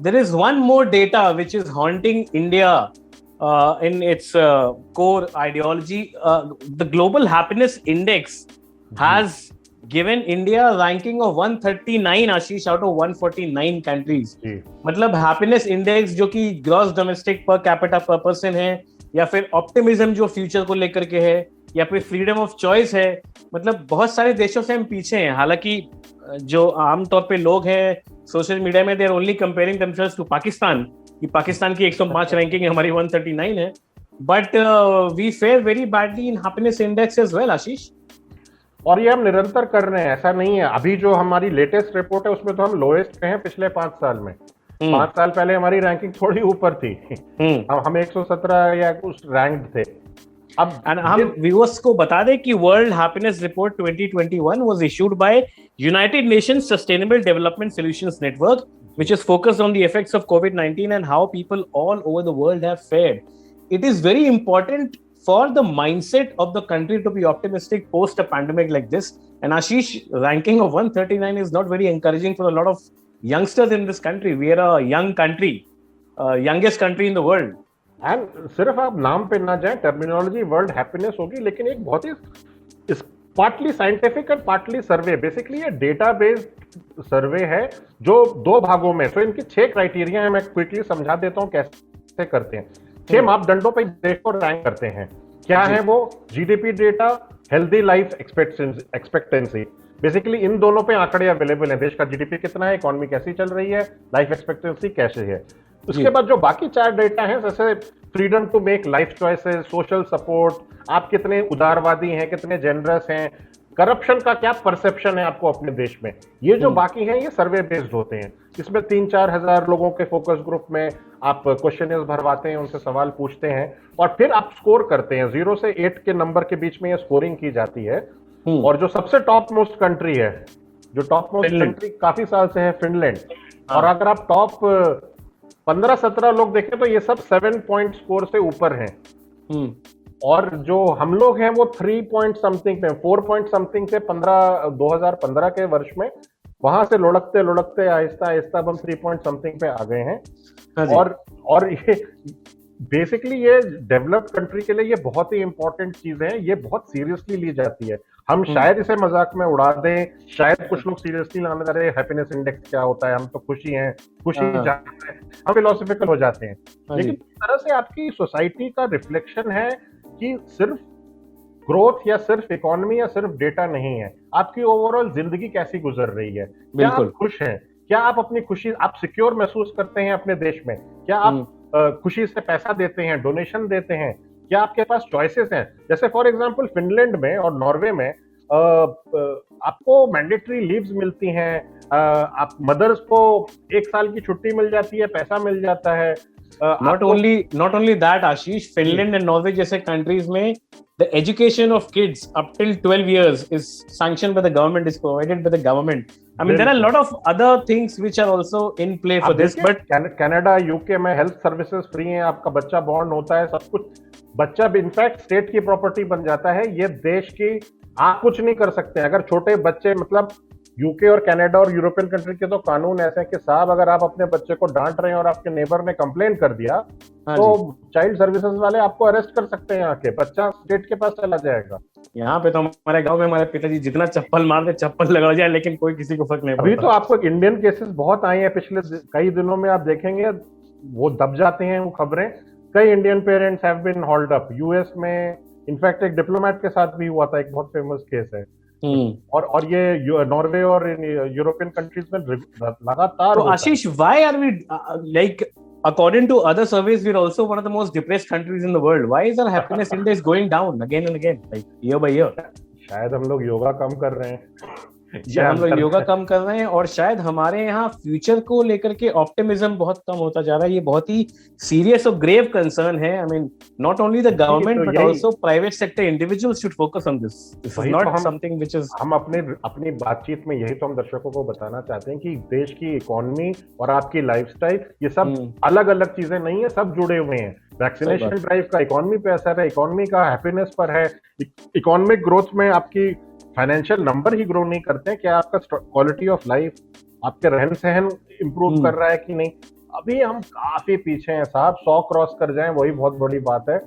there is one more data which is haunting India in its core ideology. The Global Happiness Index has given India a ranking of 139, Ashish, out of 149 countries. मतलब happiness index जो कि gross domestic per capita per person है, या फिर optimism जो future को लेकर के है, या फिर freedom of choice है, मतलब बहुत सारे देशों से हम पीछे हैं. हालांकि जो आमतौर पे लोग हैं सोशल मीडिया में, they are only comparing themselves to Pakistan, कि पाकिस्तान की 105 रैंकिंग है, हमारी 139 है, but we fare very badly in happiness index as well, Ashish. और ये हम निरंतर कर रहे हैं, ऐसा नहीं है. अभी जो हमारी लेटेस्ट रिपोर्ट है उसमें तो हम लोएस्ट पे हैं पिछले 5 साल में. 5 साल पहले हमारी रैंकिंग थोड़ी ऊपर थी. हम 117 या कुछ रैंक्ड थे. अब हम व्यूअर्स को बता दें कि world happiness report 2021 was issued by United Nations sustainable development solutions network, which is focused on the effects of COVID-19 and how people all over the world have fared. It is very important for the mindset of the country to be optimistic post a pandemic like this. And Ashish, ranking of 139 is not very encouraging for a lot of youngsters in this country. We are a young country, youngest country in the world. And सिर्फ आप नाम पे ना जाए, terminology world happiness होगी, लेकिन एक बहुत ही partly scientific and partly survey. Basically ये डेटा बेस्ड सर्वे है जो 2 भागों में. तो इनकी 6 क्राइटेरिया है, मैं क्विकली समझा देता हूँ कैसे करते हैं. 6 मापदंडों पर देश को रैंक करते हैं. क्या है वो? GDP data, healthy life expectancy. Basically इन दोनों पे आंकड़े अवेलेबल हैं. देश का जीडीपी कितना है, इकोनॉमी कैसी चल रही है, लाइफ एक्सपेक्टेंसी कैसे है. उसके बाद जो बाकी 4 डेटा हैं, जैसे freedom to make life choices, social support, आप कितने उदारवादी हैं, कितने जेनरस हैं, करप्शन का क्या परसेप्शन है आपको अपने देश में. ये जो बाकी हैं ये सर्वे बेस्ड होते हैं. इसमें 3-4 हजार लोगों के फोकस ग्रुप में आप क्वेश्चन भरवाते हैं, उनसे सवाल पूछते हैं और फिर आप स्कोर करते हैं. 0 से 8 के नंबर के बीच में ये स्कोरिंग की जाती है. और जो सबसे टॉप मोस्ट कंट्री है, जो टॉप मोस्ट कंट्री काफी साल से है, फिनलैंड. और अगर आप टॉप 15-17 लोग देखें तो ये सब 7 पॉइंट स्कोर से ऊपर हैं. और जो हम लोग हैं वो 3 पॉइंट समथिंग पे, 4 पॉइंट समथिंग से 2015 के वर्ष में वहां से लुढ़कते लुढ़कते आहिस्ता आहिस्ता हम 3 पॉइंट समथिंग पे आ गए हैं. और ये बेसिकली ये डेवलप्ड कंट्री के लिए ये बहुत ही इंपॉर्टेंट चीज है. ये बहुत सीरियसली ली जाती है. हम शायद इसे मजाक में उड़ा दें, शायद कुछ लोग सीरियसली लाने लगे, हैप्पीनेस इंडेक्स क्या होता है, हम तो खुशी हैं, खुशी जानते हैं, हम फिलोसॉफिकल हो जाते हैं. लेकिन इस तरह से आपकी सोसाइटी का रिफ्लेक्शन है कि सिर्फ ग्रोथ या सिर्फ इकोनॉमी या सिर्फ डेटा नहीं है, आपकी ओवरऑल जिंदगी कैसी गुजर रही है. क्या आप खुश हैं? क्या आप अपनी खुशी, आप सिक्योर महसूस करते हैं अपने देश में? क्या आप खुशी से पैसा देते हैं, डोनेशन देते हैं? क्या आपके पास चॉइसेस हैं? जैसे फॉर एग्जांपल फिनलैंड में और नॉर्वे में आपको मैंडेटरी लीव्स मिलती हैं. आप मदर्स को 1 साल की छुट्टी मिल जाती है, पैसा मिल जाता है. Not only that, Ashish, Finland and Norway जैसे countries में the education of kids up till 12 years is sanctioned by the government, is provided by the government. I mean, there are a lot of other things which are also in play for this. But Canada, UK में health services free हैं. आपका बच्चा born होता है, सब कुछ. बच्चा भी इनफैक्ट स्टेट की प्रॉपर्टी बन जाता है. ये देश की, आप कुछ नहीं कर सकते अगर छोटे बच्चे, मतलब यूके और कनाडा और यूरोपियन कंट्री के तो कानून ऐसे हैं कि साहब अगर आप अपने बच्चे को डांट रहे हैं और आपके नेबर ने कंप्लेन कर दिया तो चाइल्ड सर्विसेज वाले आपको अरेस्ट कर सकते हैं. आके बच्चा स्टेट के पास चला जाएगा. यहाँ पे तो हमारे गांव में हमारे पिताजी जितना चप्पल मार दे, चप्पल लगा जाए, लेकिन कोई किसी को फर्क नहीं पड़ता. अभी तो आपको इंडियन केसेस बहुत आए हैं पिछले कई दिनों में. आप देखेंगे वो दब जाते हैं वो खबरें. कई Indian parents have been hauled up. US में इनफैक्ट एक डिप्लोमेट के साथ भी हुआ था, एक बहुत फेमस केस है. और ये नॉर्वे और यूरोपियन कंट्रीज में लगातार. तो आशीष, why are we like, according to other surveys, we're also one of the most depressed countries in the world. Why is our happiness index going down again and again, like year by year? शायद हम लोग योगा कम कर रहे हैं. हम लोग योगा कम कर रहे हैं, और शायद हमारे यहाँ फ्यूचर को लेकर के ऑप्टिमिज्म बहुत कम होता जा रहा है. ये बहुत ही सीरियस और ग्रेव कंसर्न है. I mean, not only the government but also private sector individuals should focus on this. This is not something which is. हम अपनी बातचीत में यही तो हम दर्शकों को बताना चाहते हैं कि देश की इकोनॉमी और आपकी लाइफस्टाइल, ये सब अलग अलग चीजें नहीं है, सब जुड़े हुए हैं. वैक्सीनेशन ड्राइव का इकोनॉमी पे असर है, इकोनॉमी का हैप्पीनेस पर है. इकोनॉमिक ग्रोथ में आपकी फाइनेंशियल नंबर ही ग्रो नहीं करते हैं. क्या आपका क्वालिटी ऑफ लाइफ, आपके रहन सहन इंप्रूव कर रहा है कि नहीं? अभी हम काफी पीछे हैं साहब, 100 क्रॉस कर जाएं वही बहुत बड़ी बात है।